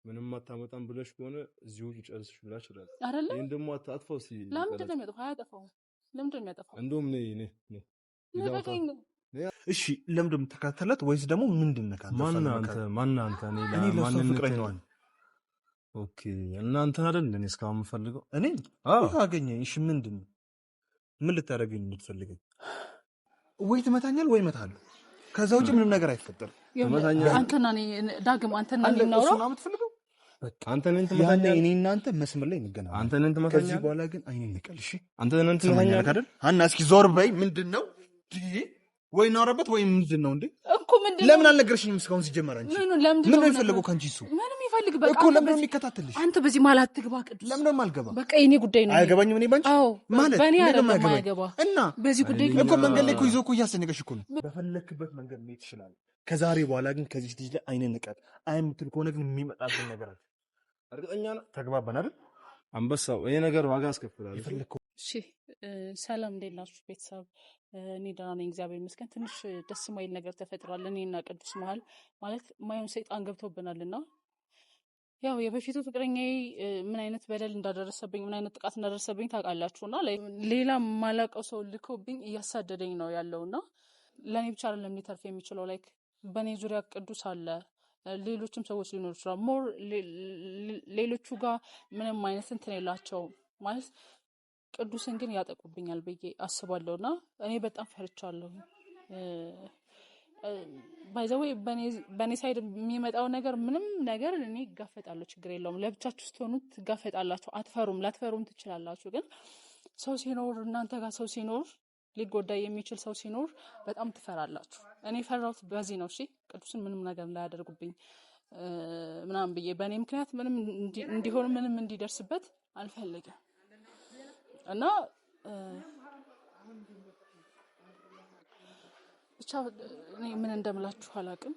ምንም አታመጣም ብለሽ ከሆነ እዚሁ ጨርስሽ ብላ ይችላል አይደለ? ይሄን ደግሞ አታጥፋው። ለምንድን ነው የሚያጠፋው? አያጠፋውም። ለምንድን ነው የሚያጠፋው? እንደውም ነይ እሺ ለምንድን ተከታተላት ወይስ ደግሞ ምንድነው ካንተ ማን አንተ እኔ ለሷ ፍቅረኛዋ ነኝ። ኦኬ እናንተ አይደል እኔ እስካሁን የምፈልገው እኔ አገኘኝ። እሺ ምንድነው ምን ልታረገኝ የምትፈልገው? ወይ ትመታኛል ወይ እመታለሁ። ከዛ ውጪ ምንም ነገር አይፈጠርም። አንተና እኔ ዳግም አንተና እኔ ነው ነው የምትፈልገው? አንተ ነን ትመታኛለህ። እኔ እናንተ መስመር ላይ እንገናኛለን። አንተ ነን ትመታኛለህ። ከዚህ በኋላ ግን አይኔን ንቀል። እሺ አንተ ነን ትመታኛለህ አይደል? ሀና እስኪ ዞር በይ። ምንድነው ወይ እናወራበት ወይ ምንድነው እንዴ? እኮ ምንድነው? ለምን አልነገርሽኝም እስካሁን? ሲጀመር አንቺ ምን ነው የፈለገው ካንቺ? እሱ ምንም ይፈልግ በቃ እኮ ለምን ነው የሚከታተልሽ? አንተ በዚህ ማለት አትግባ። ቅዱስ ለምን ነው የማልገባ? በቃ የኔ ጉዳይ ነው። አይገባኝም። እኔ ባንቺ ማለት በእኔ አይደለም የማይገባ እና በዚህ ጉዳይ እኮ መንገድ ላይ እኮ ይዞ እኮ እያስጨነቀሽ እኮ ነው። በፈለክበት መንገድ መሄድ ትችላለህ። ከዛሬ በኋላ ግን ከዚህ ልጅ ላይ አይኔን ንቀል። የምትል ከሆነ ግን የሚመጣብን ነገር አለ። እርግጠኛ ነህ? ተግባባን አይደል? አንበሳው ይሄ ነገር ዋጋ ያስከፍላል። እሺ ሰላም እንዴት ናችሁ ቤተሰብ? እኔ ደህና ነኝ እግዚአብሔር ይመስገን። ትንሽ ደስ የማይል ነገር ተፈጥሯል እኔና ቅዱስ መሀል። ማለት ማየውን ሰይጣን ገብቶብናልና ያው የበፊቱ ፍቅረኛዬ ምን አይነት በደል እንዳደረሰብኝ ምን አይነት ጥቃት እንዳደረሰብኝ ታውቃላችሁና ሌላ ማላውቀው ሰው ልኮብኝ እያሳደደኝ ነው ያለውና ለኔ ብቻ አይደለም ሊተርፍ የሚችለው ላይክ በኔ ዙሪያ ቅዱስ አለ ሌሎችም ሰዎች ሊኖሩ ይችላል። ሞር ሌሎቹ ጋር ምንም አይነት እንትን የላቸውም ማለት ቅዱስን ግን ያጠቁብኛል ብዬ አስባለሁና እኔ በጣም ፈርቻለሁ። ባይዘዌ በኔ ሳይድ የሚመጣው ነገር ምንም ነገር እኔ እጋፈጣለሁ፣ ችግር የለውም። ለብቻችሁ ስትሆኑ ትጋፈጣላችሁ፣ ላትፈሩም ትችላላችሁ። ግን ሰው ሲኖር እናንተ ጋር ሰው ሲኖር ሊጎዳ የሚችል ሰው ሲኖር በጣም ትፈራላችሁ። እኔ ፈራሁት በዚህ ነው። እሺ ቅዱስን ምንም ነገር እንዳያደርጉብኝ ምናምን ብዬ በእኔ ምክንያት ምንም እንዲሆን ምንም እንዲደርስበት አልፈልግም እና ብቻ እኔ ምን እንደምላችሁ አላውቅም።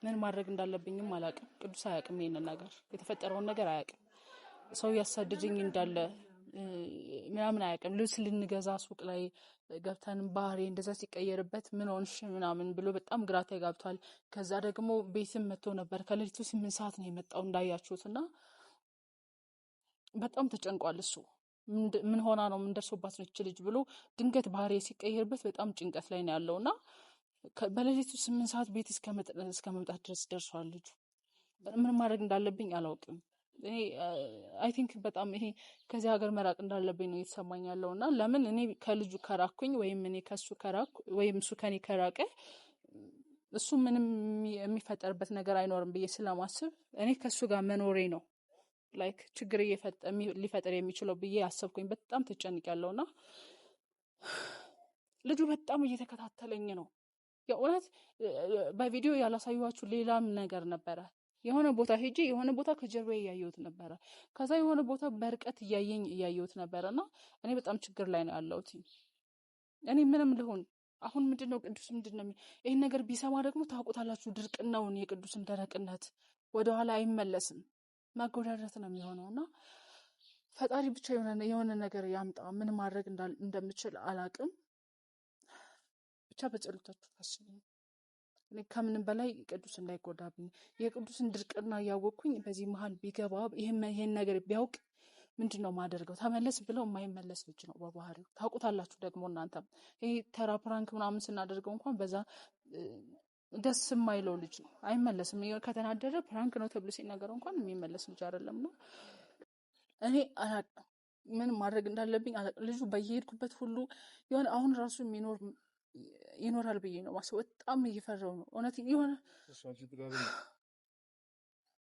ምን ማድረግ እንዳለብኝም አላውቅም። ቅዱስ አያውቅም፣ ይሄንን ነገር የተፈጠረውን ነገር አያውቅም። ሰው ያሳደደኝ እንዳለ ምናምን አያውቅም። ልብስ ልንገዛ ሱቅ ላይ ገብተን ባህሪ እንደዛ ሲቀየርበት ምን ሆንሽ ምናምን ብሎ በጣም ግራ ተጋብቷል። ከዛ ደግሞ ቤትም መጥቶ ነበር። ከሌሊቱ 8 ሰዓት ነው የመጣው እንዳያችሁትና በጣም ተጨንቋል። እሱ ምን ሆና ነው ምን ደርሶባት ነው እቺ ልጅ ብሎ ድንገት ባህሪ ሲቀየርበት በጣም ጭንቀት ላይ ነው ያለውና በሌሊቱ 8 ሰዓት ቤት እስከ መምጣት ድረስ ደርሷል ልጁ። ምን ማድረግ እንዳለብኝ አላውቅም። እኔ አይ ቲንክ በጣም ይሄ ከዚህ ሀገር መራቅ እንዳለብኝ ነው የተሰማኝ ያለውና ለምን እኔ ከልጁ ከራኩኝ ወይም እኔ ከሱ ከራኩ ወይም እሱ ከኔ ከራቀ እሱ ምንም የሚፈጠርበት ነገር አይኖርም ብዬ ስለማስብ እኔ ከሱ ጋር መኖሬ ነው ላይክ ችግር ሊፈጠር የሚችለው ብዬ አሰብኩኝ። በጣም ተጨንቄያለሁና ልጁ በጣም እየተከታተለኝ ነው። የእውነት በቪዲዮ ያላሳዩዋችሁ ሌላም ነገር ነበረ። የሆነ ቦታ ሄጄ የሆነ ቦታ ከጀርባ እያየሁት ነበረ። ከዛ የሆነ ቦታ በርቀት እያየሁት ነበረና እኔ በጣም ችግር ላይ ነው ያለሁት። እኔ ምንም ልሆን አሁን ምንድነው ቅዱስ ምንድነው ይሄን ነገር ቢሰማ ደግሞ ታውቁታላችሁ፣ ድርቅናውን የቅዱስን ደረቅነት ወደኋላ አይመለስም፣ ማጎዳደት ነው የሚሆነውና ፈጣሪ ብቻ የሆነ ነገር ያምጣ። ምን ማድረግ እንደምችል አላቅም። ብቻ በጸሎታችሁ ታስቡኝ። እኔ ከምንም በላይ ቅዱስ እንዳይጎዳብኝ የቅዱስን ድርቅና እያወቅኩኝ በዚህ መሀል ቢገባ ይሄን ነገር ቢያውቅ ምንድነው ማደርገው? ተመለስ ብለው የማይመለስ ልጅ ነው በባህሪው። ታውቁታላችሁ ደግሞ እናንተም ይሄ ተራ ፕራንክ ምናምን ስናደርገው እንኳን በዛ ደስ የማይለው ልጅ ነው፣ አይመለስም። ከተናደረ ፕራንክ ነው ተብሎ ሲናገረው እንኳን የሚመለስ ልጅ አይደለም ነው። እኔ አላውቅም ምን ማድረግ እንዳለብኝ አላውቅም። ልጁ በየሄድኩበት ሁሉ የሆነ አሁን ራሱ ይኖራል ብዬ ነው ማስበው። በጣም እየፈራው ነው እውነት። የሆነ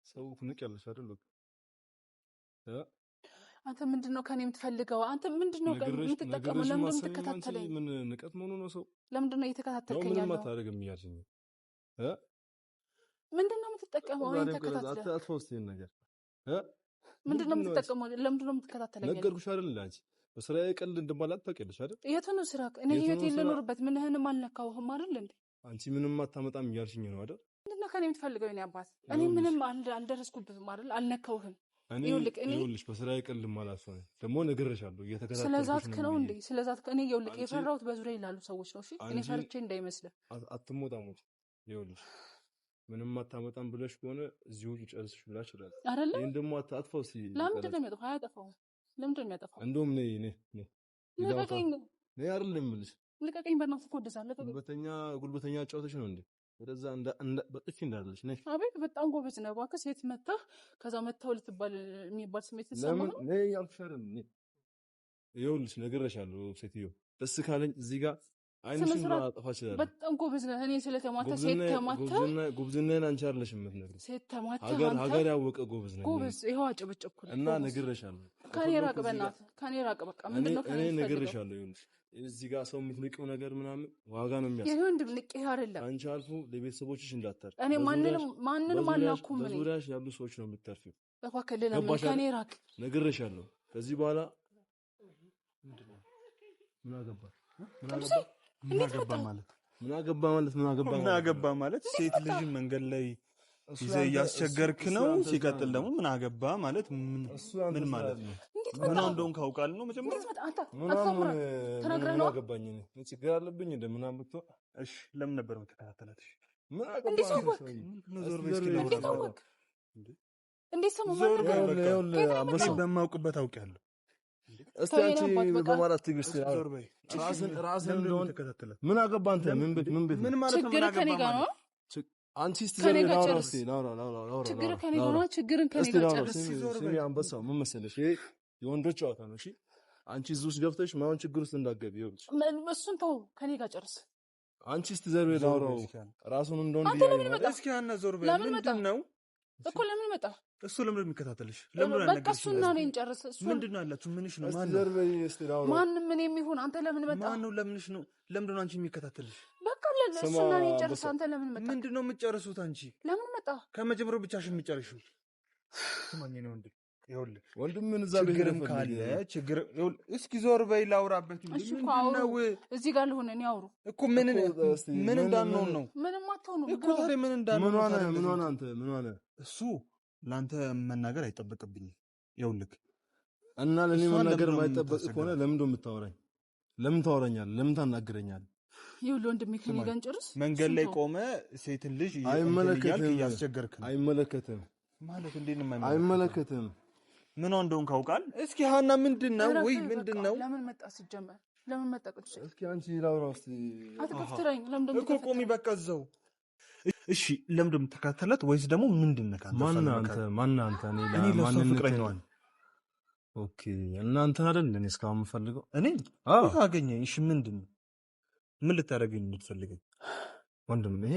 ሰው ትንቅ ያለሽ አይደል? አንተ ምንድነው ከኔ የምትፈልገው? አንተ ምንድነው የምትጠቀመው? ለምን የምትከታተለኝ? ምን ንቀት መሆኑ ነው? ሰው ለምንድነው እየተከታተልከኝ ያለው? ምንም አታደርግም እያልሽኝ ምንድነው የምትጠቀመው? እኔ ተከታተለ አትፈውስት ነገር ምንድነው የምትጠቀመው? ለምንድነው የምትከታተለኝ? ነገርኩሽ አይደል? አንቺ በስራዬ ቀልድ እንደማላት ታውቂያለሽ አይደል? የት ነው ስራ? እኔ ህይወቴን ልኖርበት ምንህንም አልነካውህም አይደል እንዴ? አንቺ ምንም አታመጣም እያልሽኝ ነው አይደል? ምንድነው ከኔ የምትፈልገው? እኔ አባት እኔ ምንም አልደረስኩብህም አይደል? አልነካውህም። ይኸውልሽ በስራዬ ቀልድ ማለት ነው ደግሞ ነግሬሻለሁ። እየተከታተልኩሽ ስለዛትክ ነው እንዴ? ስለዛትክ እኔ ይኸውልህ የፈራሁት በዙሪያ ይላሉ ሰዎች ነው። እሺ እኔ ፈርቼ እንዳይመስልህ። አትሞጣሞጭ። ይኸውልሽ ምንም አታመጣም ብለሽ ከሆነ እዚሁ ጨርስሽ ብላ ይችላል አይደለ? ይሄን ደግሞ አታጥፋው። ለምንድን ነው የሚያጠፋው? አያጠፋውም። ለምንድን ነው የሚያጠፋው? እንደውም ነይ ልቀቀኝ። ነይ አይደለም የምልሽ ልቀቀኝ። በእናትህ እኮ ወደዛ ጉልበተኛ አጫውተሽ ነው እንዴ? ወደዛ በጥፊ እንዳለሽ ነይ። አቤት በጣም ጎበዝ ነው እባክህ። ሴት መታህ ከዛ መታው ልትባል የሚባል ስሜት ተሰማህ? ነይ ያልኩሽ ነይ። ይኸውልሽ ነግሬሻለሁ ሴትዮ ደስ ካለኝ እዚህ ጋር አይንሽን ማጠፋ ይችላል። በጣም ጎበዝ ነህ። እኔ ስለተማታ ሴት ተማታ ጎበዝነን አንቺ አይደለሽ የምትነግሪው። ሴት ተማታ ሀገር ያወቀ ጎበዝ ነኝ። ጎበዝ ይኸው አጨበጨብኩ እና ነግሬሻለሁ። ከኔ ራቅ በእናትህ ከኔ ራቅ። በቃ ምንድነው እኔ ነግሬሻለሁ። ይኸውልሽ እዚህ ጋር ሰው የምትንቂው ነገር ምናምን ዋጋ ነው የሚያስከፍለው። ይሄ ወንድም ንቄ አይደለም አንቺ አልፎ ለቤተሰቦችሽ እንዳታር። እኔ ማንንም አላኩም። እኔ በዙሪያሽ ያሉ ሰዎች ነው የምትተርፊው። እባክህ ለምን ከኔ ራቅ። ነግሬሻለሁ። ከዚህ በኋላ ምን አገባ ማለት ሴት ልጅ መንገድ ላይ ይዘህ እያስቸገርክ ነው። ሲቀጥል ደግሞ ምን አገባ ማለት ምን ማለት ነው? ምን እንደሆነ ካውቃል ነው መጀመሪያ ምን አገባኝ ነው ችግር አለብኝ እንደ ምናምን ብትሆን እሺ ለምን ነበር የምትከታተላት? ምን አገባኝ እንዴ ሰሙ ማለት በማውቅበት አውቃለሁ። እስቲ አንቺ በማለት ትግስት ራስን እንደሆነ ተከታተለ። ምን አገባ አንተ ምን ማለት ነው? ምን አገባ ማለት አንቺ እስቲ ዘር ላውራ እስቲ ላውራ ችግር ከኔ ጋር ነው። ችግርን ከኔ ጋር ጨርስ። ስሚ አንበሳው ምን መሰለሽ ይሄ የወንዶች ጨዋታ ነው። እሺ አንቺ እዚህ ውስጥ ገብተሽ ማውን ችግር ውስጥ እንዳትገቢ ይኸውልሽ። እሱን ተው ከኔ ጋር ጨርስ። አንቺ እስቲ ዘር ላውራው ራሱን እንደሆነ ቢያይ እስኪ አና ዞር በል። ምንድን ነው እኮ ለምን መጣ? እሱ ለምን የሚከታተልሽ? ለምን ነው በቃ እሱና እኔን ጨርስ። እሱ ምንድነው ያላችሁ? ምንሽ ነው? ማንም ምን የሚሆን አንተ ለምን መጣ? ማን ነው ለምንሽ ነው? ለምን ነው አንቺ የሚከታተልሽ? በቃ እሱና እኔን ጨርስ። አንተ ለምን መጣ? ምንድነው የምትጨርሱት? አንቺ ለምን መጣ? ከመጀመሪያው ብቻሽን የምትጨርሺው ስማኝ ነው እንዴ? ይኸውልህ ወንድም ምን እዛ ችግርም ካለ ችግር እስኪ ዞር በይ ላውራበት። ምንድነው እዚህ ጋር ልሆን እኔ አውሩ እኮ ምን እንዳንሆን ነው? ምንም አትሆኑ እኮ ዛሬ ምን እንዳንሆን ምን ሆነ አንተ ምን ሆነ? እሱ ለአንተ መናገር አይጠበቅብኝም። ይኸውልህ እና ለኔ መናገር የማይጠበቅ ከሆነ ለምን እንደምታወራኝ ለምን ታወራኛለህ? ለምን ታናግረኛለህ? ይኸውልህ ወንድሜ ከኔ ጋር ጨርስ። መንገድ ላይ ቆመ ሴትን ልጅ እያስቸገርክ ነው። አይመለከትም ማለት እንዴት ነው? አይመለከትም ምን እንደሆነ ካውቃል። እስኪ ሃና ምንድነው ወይ ምንድነው? ለምን መጣ ሲጀመር? ለምን መጣ? ቅዱስ እስኪ አንቺ ላውራው እስቲ አትከፍትረኝ። ለምን እንደምትከፍትረኝ እኮ ቆሚ በቃ እዛው። እሺ ለምን እንደምትከታተላት ወይስ ደግሞ ምንድነው? ማን አንተ እኔ ለማን ፍቅረኛዋን? ኦኬ እናንተ አይደል እኔ እስካሁን የምፈልገው እኔ አገኘኝ። እሺ ምንድነው? ምን ልታደርገኝ የምትፈልገኝ? ወንድም ይሄ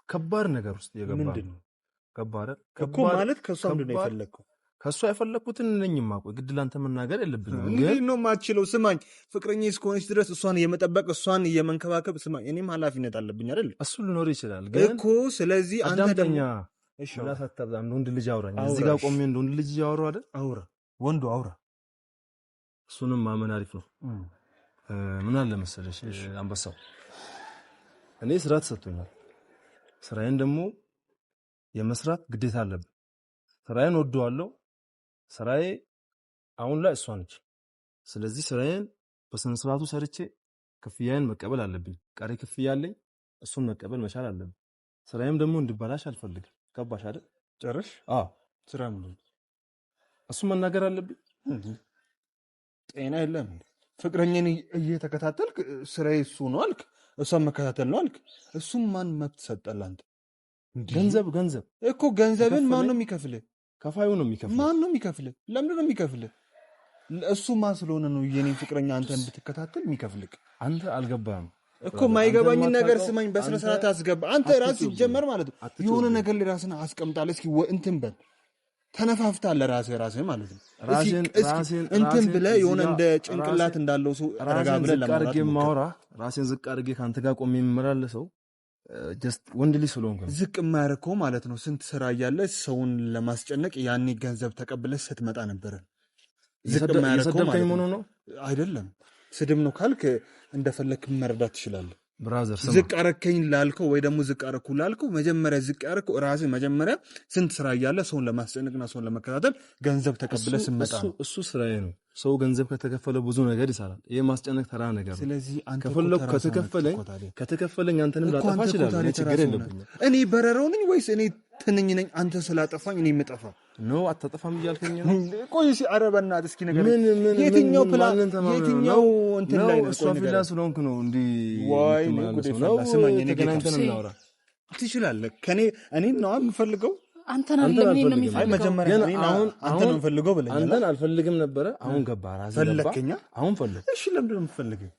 ከባድ ነገር ውስጥ የገባ ምንድነው? ከባድ እኮ ማለት ከሷ ምንድነው የፈለግከው? ከሷ የፈለኩትን ነኝማ። ቆይ ግድ ላንተ መናገር የለብኝም። እንዴት ነው የማትችለው? ስማኝ ፍቅረኛ እስከሆነች ድረስ እሷን የመጠበቅ እሷን የመንከባከብ ስማኝ እኔም ኃላፊነት አለብኝ አይደል? እሱ ሊኖር ይችላል ግን እኮ ስለዚህ አንተ ደግሞ እሺ ላሳተብዛ ወንድ ልጅ አውራኝ እዚህ ጋር ቆሜ ወንድ ልጅ ያወራው አይደል? አውራ ወንዱ አውራ። እሱንም ማመን አሪፍ ነው። ምን አለ መሰለሽ አንበሳው እኔ ስራ ተሰጥቶኛል። ስራዬን ደግሞ የመስራት ግዴታ አለብኝ። ስራዬን ወደዋለሁ። ስራዬ አሁን ላይ እሷ ነች። ስለዚህ ስራዬን በስነ ስርዓቱ ሰርቼ ክፍያዬን መቀበል አለብኝ። ቀሪ ክፍያ አለኝ፣ እሱን መቀበል መቻል አለብኝ። ስራዬም ደግሞ እንድባላሽ አልፈልግም። ገባሽ አይደል? ጨርሽ? ስራ ምን እሱ መናገር አለብኝ። ጤና የለም። ፍቅረኛን እየተከታተልክ ስራዬ እሱ ነው አልክ፣ እሷን መከታተል ነው አልክ። እሱም ማን መብት ሰጠህ አንተ? ገንዘብ እኮ ገንዘብን ማን ነው የሚከፍልህ? ከፋዩ ነው የሚከፍልህ። ማን ነው የሚከፍልህ? ለምንድን ነው የሚከፍልህ? እሱ ማን ስለሆነ ነው የኔን ፍቅረኛ አንተ እንድትከታተል የሚከፍልህ? አንተ አልገባህም እኮ የማይገባኝን ነገር ስማኝ፣ በስነ ስርዓት አስገባ። አንተ ራስህ ሲጀመር ማለት ነው የሆነ ነገር ላይ ራስህን አስቀምጣለህ። እስኪ እንትን በል ተነፋፍታለህ ራስህ ማለት ነው። እንትን ብለህ የሆነ እንደ ጭንቅላት እንዳለው ሰው ረጋ ብለህ ለማውራት ራስህን ዝቅ አድርጌ ከአንተ ጋር ቆሜ የምመላለሰው ጀስት ወንድ ልጅ ስለሆንኩ ዝቅ የማያረከው ማለት ነው። ስንት ስራ እያለ ሰውን ለማስጨነቅ ያኔ ገንዘብ ተቀብለህ ስትመጣ ነበረ። ዝቅ የማያረከው ማለት ነው። አይደለም ስድብ ነው ካልክ እንደፈለክ መረዳት ትችላለህ። ብራዘር ዝቅ አረከኝ ላልከው ወይ ደግሞ ዝቅ አረኩ ላልከው መጀመሪያ ዝቅ ያረከው ራስህ መጀመሪያ ስንት ስራ ያለ ሰውን ለማስጨነቅና ሰውን ለመከታተል ገንዘብ ተቀብለ ስመጣ እሱ ስራዬ ነው። ሰው ገንዘብ ከተከፈለ ብዙ ነገር ይሰራል። ይሄ ማስጨነቅ ተራ ነገር ነው። ስለዚህ አንተ ከፈለኩ ከተከፈለኝ አንተንም ላጠፋ ይችላል። ችግር የለብኝም። እኔ በረረው ነኝ ወይስ እኔ ትንኝ ነኝ? አንተ ስላጠፋኝ እኔ የምጠፋ ነው? አታጠፋም እያልከኝ ነው? ቆይ እስኪ ኧረ በእናትህ እስኪ ነገር የትኛው ፕላን የትኛው እንትን ላይ ነው? እሷ ፊላ ስለሆንክ ነው እንዴ? ወይ ጉዴ ፈላ። ስማኝ እኔ ገናንተን እናውራ ትችላለህ። ከኔ እኔን ነው የምፈልገው አንተን አለም እኔ ነው የሚፈልገው። መጀመሪያ አንተን ነው የምፈልገው ብለኝ አንተን አልፈልግም ነበረ። አሁን ገባ ራስህ ፈለከኛ። አሁን ፈለክ። እሺ ለምንድን ነው የምፈልገው?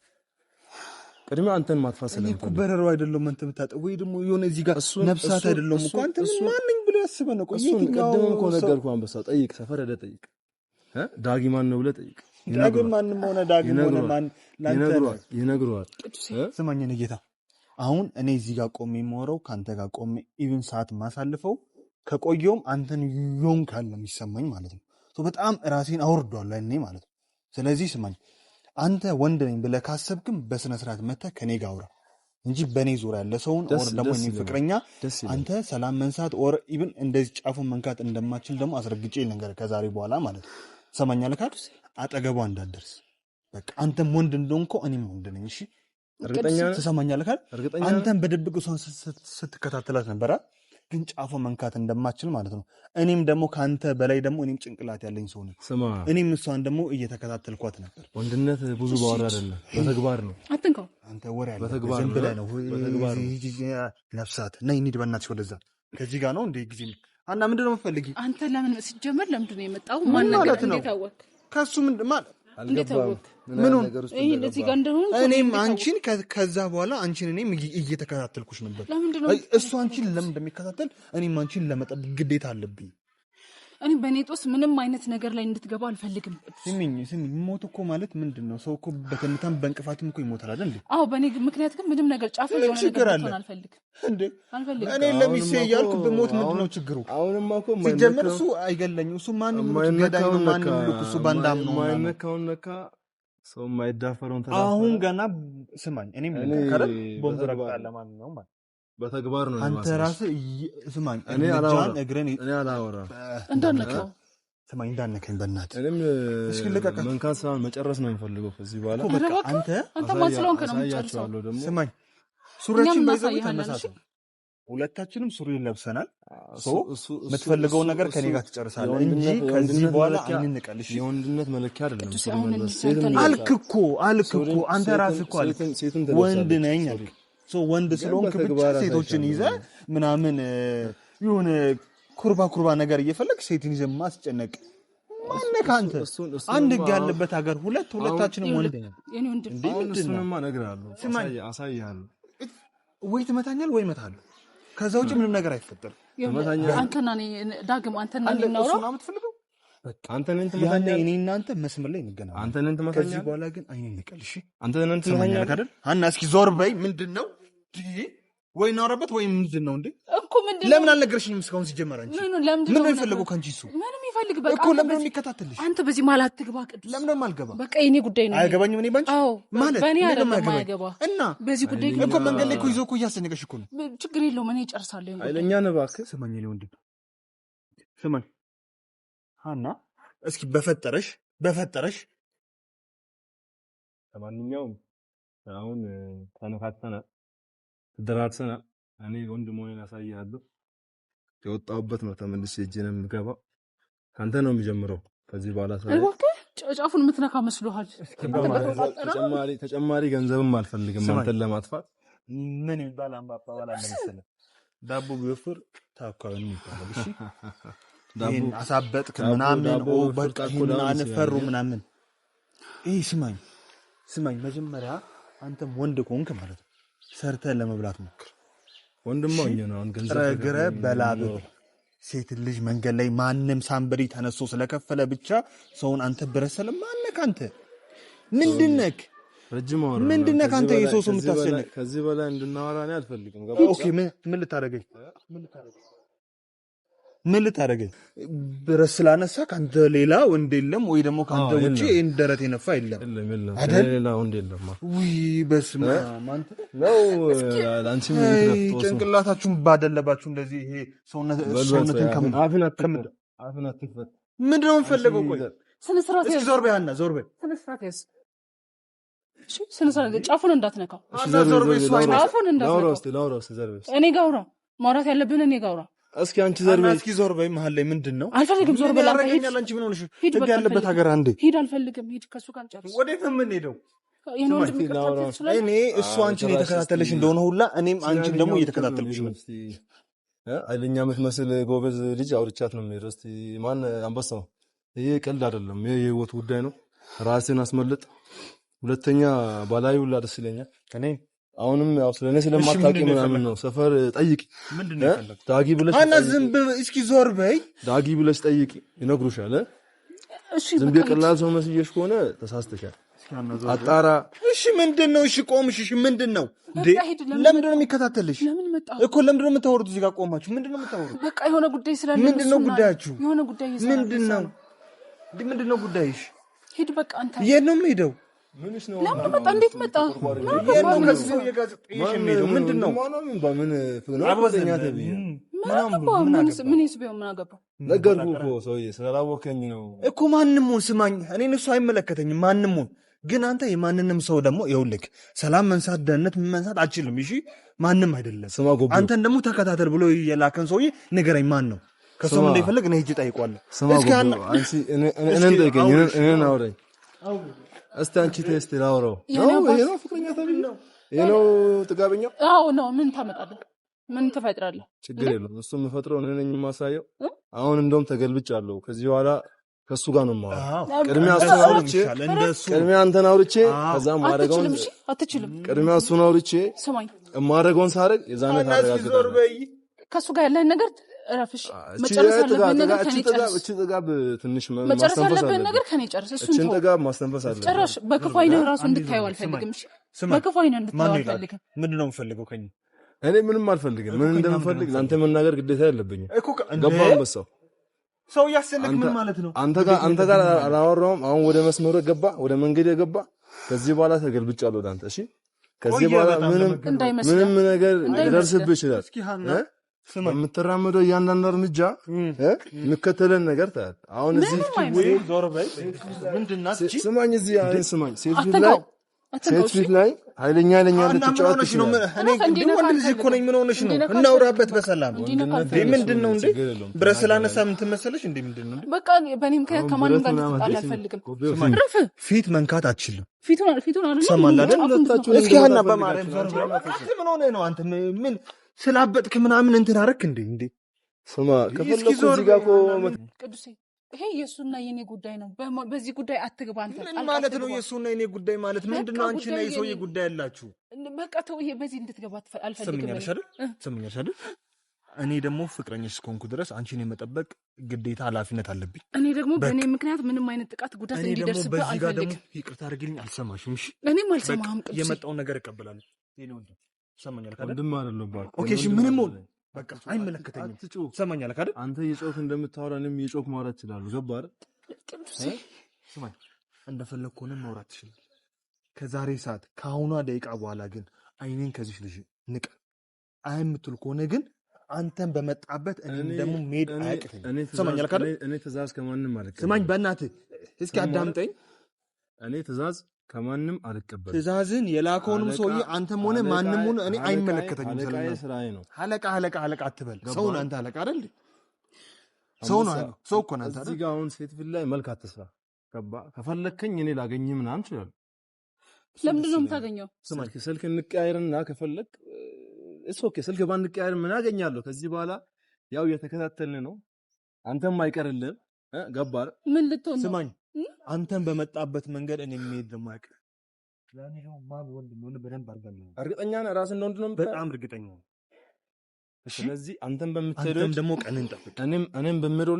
ቅድሚያ አንተን ማጥፋት ስለምፈልግ እኮ በረሮ አይደለም አንተ የምታጠው ወይ ደግሞ የሆነ እዚህ ጋር ነፍሳት አይደለም እኮ አንተ ማንኝ ብለህ አስበህ ነው። ቆይ ቅድም እኮ ነገርኩህ። አንበሳ ጠይቅ፣ ሰፈር ሄደህ ጠይቅ። ዳጊ ማን ነው ብለህ ጠይቅ። ዳጊ ማንም ሆነ ዳጊ ሆነ ማን ይነግሩሃል። ስማኝ እኔ ጌታ አሁን እኔ እዚህ ጋር ቆሜ የማወራው ከአንተ ጋር ቆሜ ኢቭን ሰዓት ማሳልፈው ከቆየውም አንተን ዮን ካለ የሚሰማኝ ማለት ነው። በጣም ራሴን አወርዷለሁ እኔ ማለት ነው። ስለዚህ ስማኝ አንተ ወንድ ነኝ ብለህ ካሰብክም በስነ ስርዓት መተህ ከኔ ጋር አውራ እንጂ በኔ ዙሪያ ያለ ሰውን ኦር ደግሞ እኔ ፍቅረኛ አንተ ሰላም መንሳት ኦር ኢቭን እንደዚህ ጫፉን መንካት እንደማችል ደግሞ አስረግጬ ልንገርህ ከዛሬ በኋላ ማለት ነው። ሰማኛለህ ካል አጠገቧ እንዳትደርስ በቃ አንተም ወንድ እንደሆንከው እኔም ወንድ ነኝ። እሺ እርግጠኛ ነህ? ትሰማኛለህ ካል አንተም በድብቅ እሷን ስትከታተላት ነበር ግን ጫፎ መንካት እንደማችል ማለት ነው። እኔም ደግሞ ካንተ በላይ ደግሞ እኔም ጭንቅላት ያለኝ ሰው ነኝ። እኔም እሷን ደግሞ እየተከታተልኳት ነበር። ወንድነት ብዙ ባወራ አይደለም በተግባር ነው። አትንካው አንተ ወሬ ያለ ዝም ብለህ ነው። ነፍሳት ነይ እንሂድ በእናትሽ ወደዛ። ከዚህ ጋር ነው እንደ ጊዜ አና ምንድን ነው የምትፈልጊው አንተ? ለምን ሲጀመር ለምንድን ነው የመጣው? ማን ነገር እንዴት አወቅ? ከሱ ምንድን ማለት አልገባም። ምኑን እዚህ ጋር እንደሆነ እኔም አንቺን ከዛ በኋላ አንቺን እኔም እየተከታተልኩሽ ነበር። እሱ አንቺን ለምን እንደሚከታተል እኔም አንቺን ለመጠበቅ ግዴታ አለብኝ። እኔ በኔ ጦስ ምንም አይነት ነገር ላይ እንድትገባ አልፈልግም። ስሚኝ ሞት እኮ ማለት ምንድነው? ሰው እኮ በትንታም በእንቅፋትም እኮ ይሞታል አይደል እንዴ? አዎ በኔ ምክንያት ግን ምንም ነገር ጫፍ የሆነ ነገር አልፈልግም እንዴ? እኔ ለሚሴ ያልኩ በሞት ምንድነው ችግሩ? አሁንማ እኮ ሲጀምር እሱ አይገለኝም። እሱ ማንም ገዳይ ነው ማንም ልኩ እሱ ባንዳም ነው ማይነካውን ነካ ሰው ማይዳፈረውን ተዳፈረ። አሁን ገና ስማኝ እኔም ለከረ ቦምብ ረግጣለ ማን ነው ማለት በተግባር ነው። አንተ ራስህ ስማኝ እኔ አላወራም እንዳነካው ስማኝ እንዳነከኝ በእናትህ እኔም እስኪ ልቀቅ። መንካት ሳይሆን መጨረስ ነው የምፈልገው ከዚህ በኋላ በቃ አንተ ማስለውን ከነምጨርሰው ደግሞ ስማኝ ሱሪያችን ባይዘው ተመሳሳይ ሁለታችንም ሱሪ ለብሰናል። የምትፈልገው ነገር ከኔ ጋር ትጨርሳለህ እንጂ ከዚህ በኋላ አይንንቀልሽ። የወንድነት መለኪያ አይደለም ሱሪ መልበስ። አልክ እኮ አንተ ራስህ እኮ አልክ ወንድ ነኝ አልክ። ወንድ ስለሆንክ ብቻ ሴቶችን ይዘህ ምናምን የሆነ ኩርባ ነገር እየፈለግ ሴትን ይዘህ ማስጨነቅ ማነህ አንተ? አንድ ህግ ያለበት ሀገር ሁለታችንም ወንድ ነን። የኔ ወንድም እሱንማ እነግርሃለሁ፣ አሳይሃለሁ። ወይ ትመታኛለህ ወይ እመታለሁ። ከዛ ውጭ ምንም ነገር አይፈጠርም። አንተና እኔ ዳግም አንተና እኔ እናውራ። እሱን አምጥፈልገው በቃ አንተ ነን ትመታኛለህ። እኔ እናንተ መስመር ላይ እንገናኛለን። አንተ ነን ትመታኛለህ። ከዚህ በኋላ ግን አይኔን ልቀልሽ። አንተ ነን ትመታኛለህ አይደል? ሀና እስኪ ዞር በይ። ምንድነው ወይ እናወራበት ወይ ምንድነው እንዴ? እኮ ምንድነው? ለምን አልነገርሽኝም እስካሁን? ሲጀመር አንቺ ምን ነው የፈለገው ካንቺ? እሱ ምንም ይፈልግ በቃ እኮ ለምን ነው የሚከታተልሽ? አንተ በዚህ መሀል አትግባ ቅዱስ። ለምን ነው የማልገባ? በቃ የኔ ጉዳይ ነው። አይገባኝም። እኔ ባንቺ ማለት በእኔ አይደለም የማይገባ እና በዚህ ጉዳይ እኮ መንገድ ላይ እኮ ይዞ እኮ እያስጨነቀሽ እኮ ነው። ችግር የለውም እኔ እጨርሳለሁ። ኃይለኛ ነህ እባክህ። ስማኝ እኔ ወንድም ስማኝ ሀና እስኪ በፈጠረሽ ለማንኛውም አሁን ተነካክተናል፣ ተደራርሰናል። እኔ ወንድ መሆኔን አሳይሃለሁ። የወጣሁበት ነው ተመልሼ እጄ ነው የምገባው። ካንተ ነው የሚጀምረው ከዚህ በኋላ ጫፉን የምትነካ መስሎሃል? ተጨማሪ ገንዘብም አልፈልግም አንተን ለማጥፋት። ምን ይባል አባባል አለ መሰለህ፣ ዳቦ ቢወፍር ታኳው የሚባለው። እሺ ዳቦ አሳበጥክ ምናምን በቃ አንፈሩ ምናምን። ስማኝ መጀመሪያ አንተም ወንድ ኮንክ ማለት ነው ሰርተህ ለመብላት ሞክር። ወንድማው ነው አሁን ገንዘብ ረግረ በላብ ሴት ልጅ መንገድ ላይ ማንም ሳምበሪ ተነስቶ ስለከፈለ ብቻ ሰውን አንተ ብረሰለ ማነክ? አንተ ምንድነክ? ረጅም አወራ ምንድነክ? አንተ የሰው ሰው የምታሰነክ? ከዚህ በላይ እንድናወራ እኔ አልፈልግም። ኦኬ ምን ልታደርገኝ? ምን ልታደርገኝ? ብረት ስላነሳ ካንተ ሌላ ወንድ የለም ወይ ደግሞ ካንተ ውጪ ይሄን ደረት የነፋ የለም አይደል? ሌላ ወንድ የለም። ውይ በስመ አብ አንተ ነው ላንቺ ምን ይተረፍቶስ ጭንቅላታችሁን ባደለባችሁ እንደዚህ ይሄ ሰውነትን አፍን አትክፈት። ምንድነው የምፈልገው? ቆይ ስነ ስርዓት እስኪ ዞር በይ ሀና ዞር በይ። ስነ ስርዓት ያዝ። እሺ ስነ ስርዓት ጫፉን እንዳትነካው። ዞር በይ። ጫፉን እንዳትነካው። እኔ ጋር አውራ። ማውራት ያለብን እኔ ጋር አውራ። እስኪ አንቺ ዞር በይ። እስኪ ዞር በይ። መሀል ላይ ምንድነው? አልፈልግም። ዞር በላ። ሂድ። አንቺ ምን ሆነሽ? ህግ ያለበት ሀገር አንዴ ሂድ። አልፈልግም። ሂድ። ከሱ ጋር ጨርስ። ወዴት ነው የምንሄደው? እኔ እሱ አንቺን የተከታተለሽ እንደሆነ ሁላ እኔም አንቺን ደግሞ እየተከታተልኩሽ ነው። ኃይለኛ የምትመስል ጎበዝ ልጅ አውርቻት ነው የምሄደው። እስኪ ማን አንበሳው? ይሄ ቀልድ አይደለም። ይሄ የህይወት ጉዳይ ነው። ራስን አስመልጥ። ሁለተኛ ባላይ ሁላ ደስ ይለኛል። እኔ አሁንም ያው ስለኔ ስለማታውቂ ምናምን ነው። ሰፈር ጠይቂ። ምንድነው ያለው? ዳጊ ብለሽ አና ዝም እስኪ ዞር በይ። ዳጊ ብለሽ ጠይቂ፣ ይነግሩሻል። እሺ ዝም ብዬ ቀላል ሰው መስየሽ ከሆነ ተሳስተሻል። አጣራ። እሺ ምንድነው? እሺ ቆምሽ። እሺ ምንድነው? ለምንድነው የሚከታተልሽ እኮ? ለምንድነው የምታወሩት እዚህ ጋር ቆማችሁ? ምንድነው የምታወሩት? በቃ የሆነ ጉዳይ ስላለ ምንድነው ጉዳያችሁ? የሆነ ጉዳይ ይዘናል። ምንድነው ጉዳይሽ? ሂድ በቃ አንተ። የት ነው የምሄደው? ምንሽ ነው? ለምን መጣ? እንዴት መጣ? ምንድነው? ምን ይስበው? ምን አገባው? ነገርኩህ እኮ ሰውዬ ስላላወቀኝ ነው እኮ። ማንም ሁን ስማኝ፣ እኔን እሱ አይመለከተኝም። ማንም ሁን ግን አንተ የማንንም ሰው ደግሞ ይኸውልህ ሰላም መንሳት ደህንነት መንሳት አችልም። እሺ ማንም አይደለም። አንተን ደግሞ ተከታተል ብሎ የላከን ሰውዬ ንገረኝ፣ ማን ነው? ከሰው እንደይፈልግ እኔ ሂጅ ጠይቋለሁ። እስኪ አንቺ እኔን ጠይቀኝ፣ እኔን አውረኝ እስቲ። አንቺ ቴስት ላውራው ነው። ይሄ ነው ፍቅረኛ ተብዬው? ይሄ ነው ጥጋበኛው? አዎ ነው። ምን ታመጣለህ? ምን ትፈጥራለህ? ችግር የለውም። እሱ የምፈጥረው እኔ ነኝ የማሳየው። አሁን እንደውም ተገልብጫለሁ። ከዚህ በኋላ ከሱ ጋር ነው የማወራው። ቅድሚያ እሱን አውርቼ ቅድሚያ አንተን አውርቼ ከዛም ማረጋውን አትችልም። ቅድሚያ እሱን አውርቼ ስማኝ፣ ማረጋውን ሳረግ የዛኔ ታረጋግጣለህ። ከሱ ጋር ያለህን ነገር እረፍሽ። መጨረስ ያለብህን ነገር ከኔ ጨርስ። እቺ ጥጋብ ትንሽ መጨረስ ያለብህን ነገር ከኔ ጨርስ። እሱን እቺን ጥጋብ ማስተንፈስ አለ። ጨረሽ። በክፉ አይነህ ራሱ እንድታየው አልፈልግም። እሺ በክፉ አይነህ እንድታየው አልፈልግም። ምንድነው የምፈልገው ከእኔ? እኔ ምንም አልፈልግም። ምን እንደምፈልግ ለአንተ መናገር ግዴታ የለብኝም። ገባህ? አንበሳው ሰው ያሰለክ ምን ማለት ነው? አንተ ጋር አላወራሁም። አሁን ወደ መስመሩ ገባ፣ ወደ መንገድ ገባ። ከዚህ በኋላ ተገልብጫለሁ ወደ አንተ። እሺ ከዚህ በኋላ ምንም ነገር ሊደርስብህ ይችላል። የምትራመደው እያንዳንዱ እርምጃ የምከተለን ነገር ታያለህ። አሁን እዚህ ስማኝ፣ እዚህ ስማኝ፣ ሴት ፊት ላይ ኃይለኛ ልትጫወትሽ ነው። እኔ ወንድ ልጅ እኮ ነኝ። ምን ሆነሽ ነው? እናውራበት በሰላም። ምንድን ነው እንዴ? ብረት ስላነሳ ምን ትመሰለሽ እንዴ? ምንድን ነው? በቃ በእኔ ምክንያት ከማንም ጋር ልትጣላ አልፈልግም። ፊት መንካት አትችልም። ፊቱን አይደል? ሰማላ አይደል? እስኪ ሀና በማርያም ምን ሆነ ነው? አንተ ምን ስላበጥክ ምናምን እንትን አደረክ እንዴ? ስማ ከፈለኩ እዚህ ጋር ቅዱሴ ይሄ የሱና የኔ ጉዳይ ነው። በዚህ ጉዳይ አትግባ አንተ። ምን ማለት ነው የሱና የኔ ጉዳይ ማለት ምንድነው? አንቺና የሰውዬ ጉዳይ ያላችሁ በቃ ተው። ይሄ በዚህ እንድትገባ አልፈልግም። ሰምኛለሽ አይደል? እኔ ደግሞ ፍቅረኛሽ እስከሆንኩ ድረስ አንቺን የመጠበቅ ግዴታ ኃላፊነት አለብኝ። እኔ ደግሞ በእኔ ምክንያት ምንም አይነት ጥቃት ጉዳት እንዲደርስብህ አልፈልግም። ይቅርታ አድርግልኝ። አልሰማሽም? እሺ እኔም አልሰማህም። ቅዱሴ የመጣውን ነገር እቀበላለሁ። ሰማኛለህ አይደል? ወንድም አይደለም ባል። ኦኬ እሺ ምንም ሆነ በቃ አይመለከተኝም። ሰማኛለህ አይደል? አንተ እየጮክ እንደምታወራ እኔም እየጮክ ማውራት እችላለሁ። ገባህ አይደል? ስማኝ፣ እንደፈለግኩ ሆነን ማውራት ትችላለህ። ከዛሬ ሰዓት ከአሁኗ ደቂቃ በኋላ ግን አይኔን ከዚህ ልጅ ንቀ የምትል ከሆነ ግን አንተን በመጣበት እኔም ደግሞ መሄድ አያቅተኝም። ሰማኛለህ አይደል? እኔ ትእዛዝ ከማንም አልቀበልም። ስማኝ በእናትህ እስኪ አዳምጠኝ። እኔ ትእዛዝ ከማንም አልቀበልም። ትእዛዝን የላከውንም ሰውዬ አንተም ሆነ ማንም ሆነ እኔ አይመለከተኝም። አለቃዬ ስራዬ ነው። አለቃ አትበል። ሰው ነህ አንተ። አለቃ አይደል? ሰው ነው። ሰው እኮ ነህ አንተ። እዚህ ጋር አሁን ሴት ፊት ላይ መልክ አትስራ። ገባህ? ከፈለከኝ እኔ ላገኝህ ምናምን እችላለሁ። ለምንድን ነው የምታገኘው? ስልክ እንቀያየርና ከፈለክ ኦኬ፣ ስልክ ባንቀያየር ምን አገኛለሁ? ከዚህ በኋላ ያው እየተከታተልን ነው። አንተም አይቀርልህም። ገባህ? ምን ልትሆን ነው? ስማኝ፣ አንተን በመጣበት መንገድ እኔ የምሄድ ደግሞ አይቀር። ለኔ ነው ማን ወንድ ነው በደንብ አድርጋለሁ። እርግጠኛ ነህ? ራስህ እንደወንድ ነው? በጣም እርግጠኛ ነኝ። ስለዚህ አንተም በምትሄደው አንተም ደግሞ ቀንን ጠብቅ። እኔም በምሄደው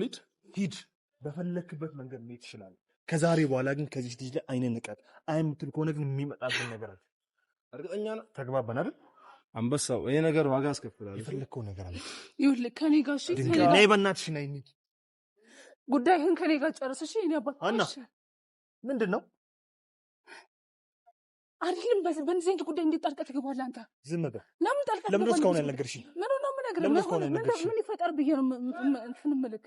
ሂድ። በፈለክበት መንገድ መሄድ ትችላለህ። ከዛሬ በኋላ ግን ከዚህ ልጅ ላይ አይነን ንቀል። አይ የምትል ከሆነ ግን የሚመጣብን ነገር አለ። እርግጠኛ ነህ? ተግባባን አይደል? አንበሳው ይሄ ነገር ዋጋ አስከፍላል። የፈለከው ነገር አለ። ይኸውልህ ከኔ ጋር እሺ፣ ነይ በእናትሽ ነይ። ጉዳይህን ከኔ ጋር ጨርስ እሺ። እኔ አባት አና ምንድነው አይደለም በእንደዚህ አይነት ጉዳይ እንዴት ጣልቃ ትገባለህ አንተ? ዝም በል። ለምን ጣልቃ ለምን እስካሁን ያልነገርሽኝ? ምን ይፈጠር ብዬ ነው እንትን የምልህ